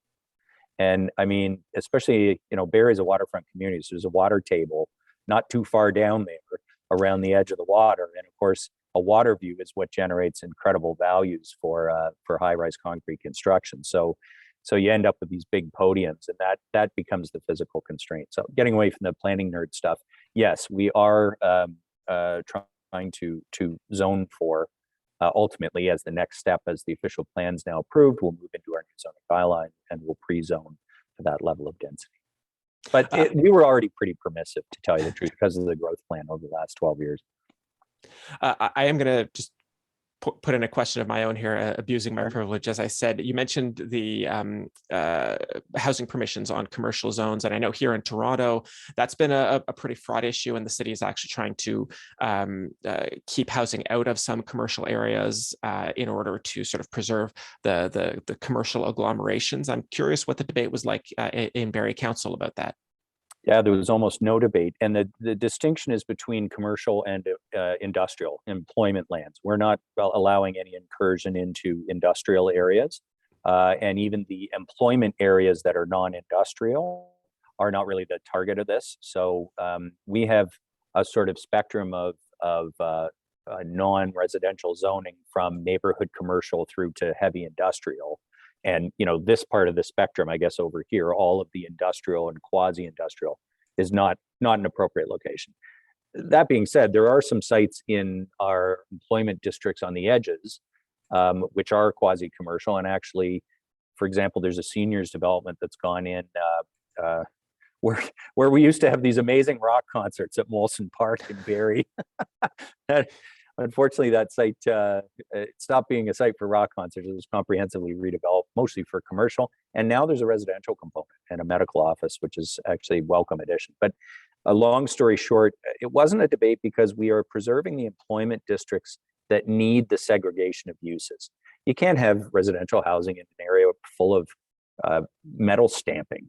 And I mean, especially, Barrie is a waterfront community, so there's a water table not too far down there around the edge of the water. And of course, a water view is what generates incredible values for high-rise concrete construction. So you end up with these big podiums, and that becomes the physical constraint. So getting away from the planning nerd stuff, yes, we are trying to zone for ultimately as the next step, as the official plan's now approved, we'll move into our new zoning byline and we'll pre-zone to that level of density. But we were already pretty permissive, to tell you the truth, because of the growth plan over the last 12 years. I am going to just put in a question of my own here, abusing my privilege. As I said, you mentioned the housing permissions on commercial zones. And I know here in Toronto, that's been a pretty fraught issue, and the city is actually trying to keep housing out of some commercial areas in order to sort of preserve the commercial agglomerations. I'm curious what the debate was like in Barrie Council about that. Yeah, there was almost no debate. And the distinction is between commercial and industrial employment lands. We're not allowing any incursion into industrial areas. And even the employment areas that are non-industrial are not really the target of this. So we have a sort of spectrum of non-residential zoning from neighborhood commercial through to heavy industrial. And, this part of the spectrum, I guess over here, all of the industrial and quasi-industrial is not an appropriate location. That being said, there are some sites in our employment districts on the edges, which are quasi-commercial. And actually, for example, there's a seniors development that's gone in where we used to have these amazing rock concerts at Molson Park in Barrie. Unfortunately, that site it stopped being a site for rock concerts. It was comprehensively redeveloped, mostly for commercial. And now there's a residential component and a medical office, which is actually a welcome addition. But a long story short, it wasn't a debate because we are preserving the employment districts that need the segregation of uses. You can't have residential housing in an area full of metal stamping.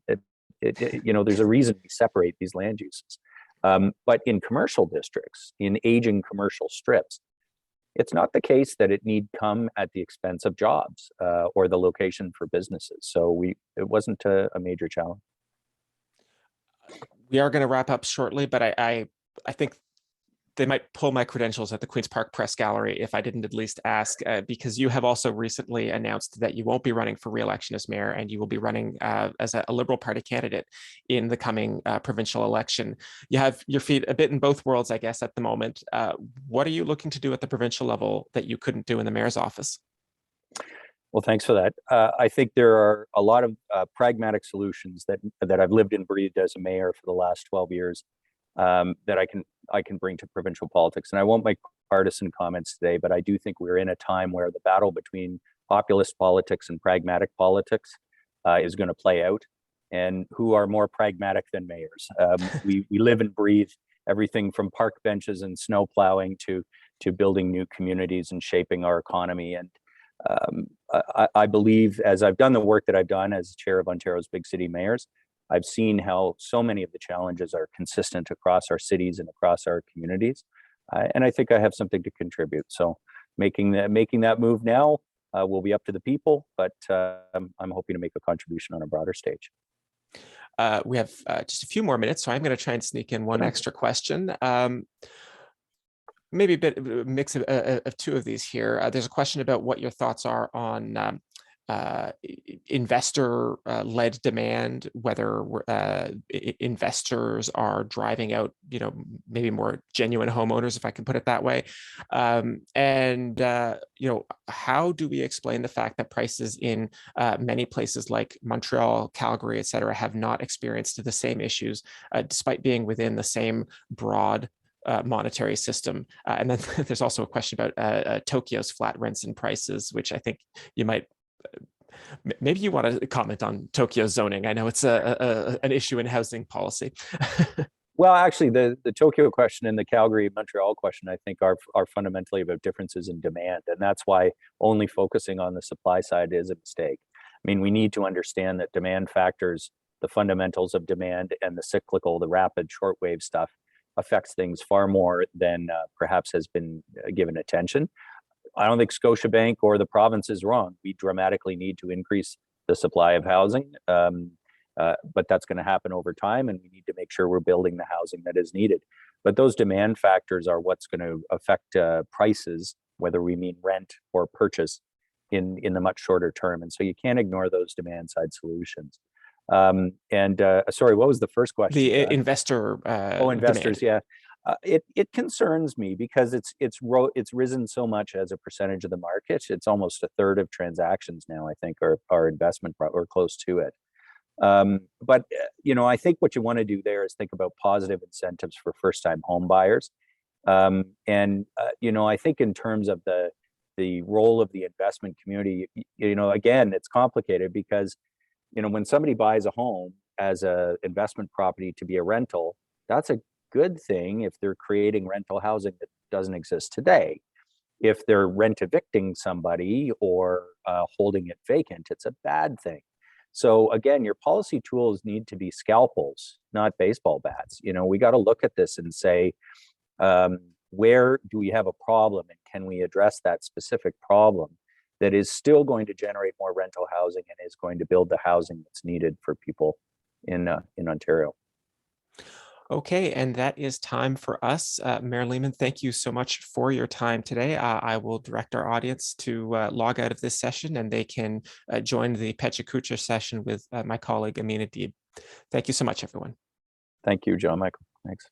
There's a reason we separate these land uses. But in commercial districts, in aging commercial strips, it's not the case that it need come at the expense of jobs or the location for businesses. So it wasn't a major challenge. We are going to wrap up shortly, but I think they might pull my credentials at the Queen's Park Press Gallery if I didn't at least ask, because you have also recently announced that you won't be running for re-election as mayor, and you will be running as a Liberal Party candidate in the coming provincial election. You have your feet a bit in both worlds, I guess, at the moment. What are you looking to do at the provincial level that you couldn't do in the mayor's office? Well, thanks for that. I think there are a lot of pragmatic solutions that I've lived and breathed as a mayor for the last 12 years that I can bring to provincial politics. And I won't make partisan comments today, but I do think we're in a time where the battle between populist politics and pragmatic politics is going to play out. And who are more pragmatic than mayors? We live and breathe everything from park benches and snow plowing to building new communities and shaping our economy. And I believe, as I've done the work that I've done as chair of Ontario's big city mayors, I've seen how so many of the challenges are consistent across our cities and across our communities. And I think I have something to contribute. So making that move now will be up to the people, but I'm hoping to make a contribution on a broader stage. We have just a few more minutes, so I'm going to try and sneak in one extra question. Maybe a mix of two of these here. There's a question about what your thoughts are on investor-led demand, whether investors are driving out, maybe more genuine homeowners, if I can put it that way. How do we explain the fact that prices in many places like Montreal, Calgary, et cetera, have not experienced the same issues, despite being within the same broad monetary system? And then there's also a question about Tokyo's flat rents and prices, which I think you might, maybe you want to comment on Tokyo zoning. I know it's an issue in housing policy. Well, actually, the Tokyo question and the Calgary Montreal question, I think, are fundamentally about differences in demand. And that's why only focusing on the supply side is a mistake. I mean, we need to understand that demand factors, the fundamentals of demand and the cyclical, the rapid shortwave stuff affects things far more than perhaps has been given attention. I don't think Scotiabank or the province is wrong. We dramatically need to increase the supply of housing, but that's going to happen over time, and we need to make sure we're building the housing that is needed. But those demand factors are what's going to affect prices, whether we mean rent or purchase in the much shorter term. And so you can't ignore those demand side solutions. Sorry, what was the first question? The investor. Investors, demand. Yeah. It concerns me because it's risen so much as a percentage of the market. It's almost a third of transactions now, I think, are investment or close to it. But I think what you want to do there is think about positive incentives for first-time home buyers. I think in terms of the role of the investment community, again, it's complicated because when somebody buys a home as a investment property to be a rental, that's a good thing if they're creating rental housing that doesn't exist today. If they're rent evicting somebody or holding it vacant, it's a bad thing. So again, your policy tools need to be scalpels, not baseball bats. We got to look at this and say, where do we have a problem, and can we address that specific problem that is still going to generate more rental housing and is going to build the housing that's needed for people in Ontario. Okay, and that is time for us. Mayor Lehman, thank you so much for your time today. I will direct our audience to log out of this session and they can join the Pechakucha session with my colleague Amina Deeb. Thank you so much, everyone. Thank you, John Michael. Thanks.